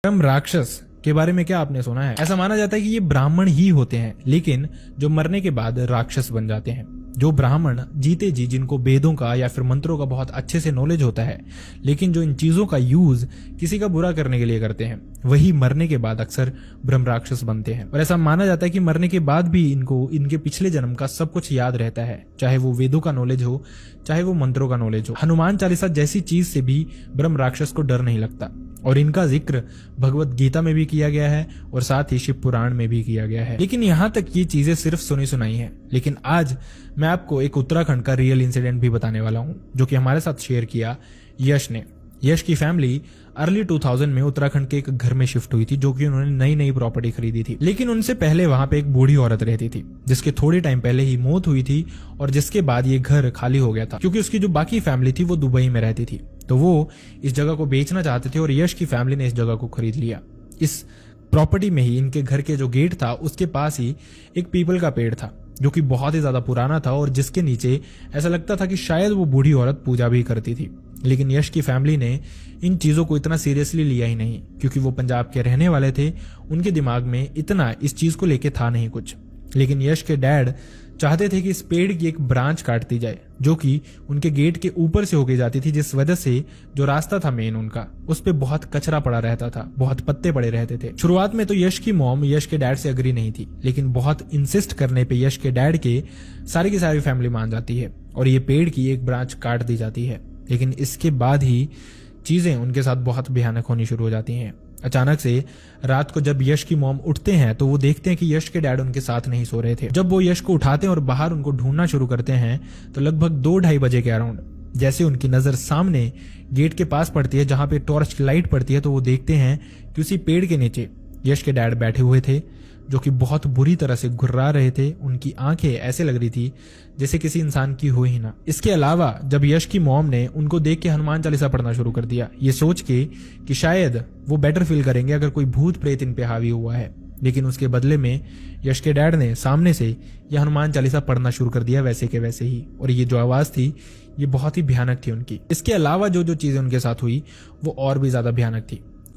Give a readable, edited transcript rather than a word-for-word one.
ब्रह्म राक्षस के बारे में क्या आपने सुना है? ऐसा माना जाता है कि ये ब्राह्मण ही होते हैं, लेकिन जो मरने के बाद राक्षस बन जाते हैं। जो ब्राह्मण जीते जी जिनको वेदों का या फिर मंत्रों का बहुत अच्छे से नॉलेज होता है, लेकिन जो इन चीजों का यूज किसी का बुरा करने के लिए करते हैं, वही मरने के बाद अक्सर ब्रह्म राक्षस बनते हैं। और ऐसा माना जाता है कि मरने के बाद भी इनको इनके पिछले जन्म का सब कुछ याद रहता है, चाहे वो वेदों का नॉलेज हो, चाहे वो मंत्रों का नॉलेज हो। हनुमान चालीसा जैसी चीज से भी ब्रह्म राक्षस को डर नहीं लगता, और इनका जिक्र भगवत गीता में भी किया गया है और साथ ही शिव पुराण में भी किया गया है। लेकिन यहाँ तक ये चीजें सिर्फ सुनी सुनाई है, लेकिन आज मैं आपको एक उत्तराखंड का रियल इंसिडेंट भी बताने वाला हूँ, जो कि हमारे साथ शेयर किया यश ने। यश की फैमिली अर्ली 2000 में उत्तराखंड के एक घर में शिफ्ट हुई थी, जो कि उन्होंने नई नई प्रॉपर्टी खरीदी थी। लेकिन उनसे पहले वहां पे एक बूढ़ी औरत रहती थी, जिसके थोड़े टाइम पहले ही मौत हुई थी, और जिसके बाद ये घर खाली हो गया था, क्योंकि उसकी जो बाकी फैमिली थी वो दुबई में रहती थी। तो वो इस जगह को बेचना चाहते थे और यश की फैमिली ने इस जगह को खरीद लिया। इस प्रॉपर्टी में ही इनके घर के जो गेट था उसके पास ही एक पीपल का पेड़ था, जो कि बहुत ही ज्यादा पुराना था और जिसके नीचे ऐसा लगता था कि शायद वो बूढ़ी औरत पूजा भी करती थी। लेकिन यश की फैमिली ने इन चीजों को इतना सीरियसली लिया ही नहीं, क्योंकि वो पंजाब के रहने वाले थे। उनके दिमाग में इतना इस चीज को लेके था नहीं कुछ। लेकिन यश के डैड चाहते थे कि इस पेड़ की एक ब्रांच काट दी जाए, जो कि उनके गेट के ऊपर से होके जाती थी, जिस वजह से जो रास्ता था मेन उनका, उस पे बहुत कचरा पड़ा रहता था, बहुत पत्ते पड़े रहते थे। शुरुआत में तो यश की मॉम यश के डैड से अग्री नहीं थी, लेकिन बहुत इंसिस्ट करने पे यश के डैड के सारी की सारी फैमिली मान जाती है और ये पेड़ की एक ब्रांच काट दी जाती है। लेकिन इसके बाद ही चीजें उनके साथ बहुत भयानक होनी शुरू हो जाती हैं। अचानक से रात को जब यश की मॉम उठते हैं तो वो देखते हैं कि यश के डैड उनके साथ नहीं सो रहे थे। जब वो यश को उठाते हैं और बाहर उनको ढूंढना शुरू करते हैं, तो लगभग 2-2:30 बजे के अराउंड जैसे उनकी नजर सामने गेट के पास पड़ती है, जहां पे टॉर्च की लाइट पड़ती है, तो वो देखते हैं कि उसी पेड़ के नीचे यश के डैड बैठे हुए थे, जो कि बहुत बुरी तरह से घुर्रा रहे थे। उनकी आंखें ऐसे लग रही थी जैसे किसी इंसान की हो ही ना। इसके अलावा जब यश की मॉम ने उनको देख के हनुमान चालीसा पढ़ना शुरू कर दिया, ये सोच के कि शायद वो बेटर फील करेंगे अगर कोई भूत प्रेत इन पे हावी हुआ है। लेकिन उसके बदले में यश के डैड ने सामने से ये हनुमान चालीसा पढ़ना शुरू कर दिया, वैसे के वैसे ही। और ये जो आवाज थी ये बहुत ही भयानक थी उनकी। इसके अलावा जो जो चीजें उनके साथ हुई वो और भी ज्यादा भयानक थी।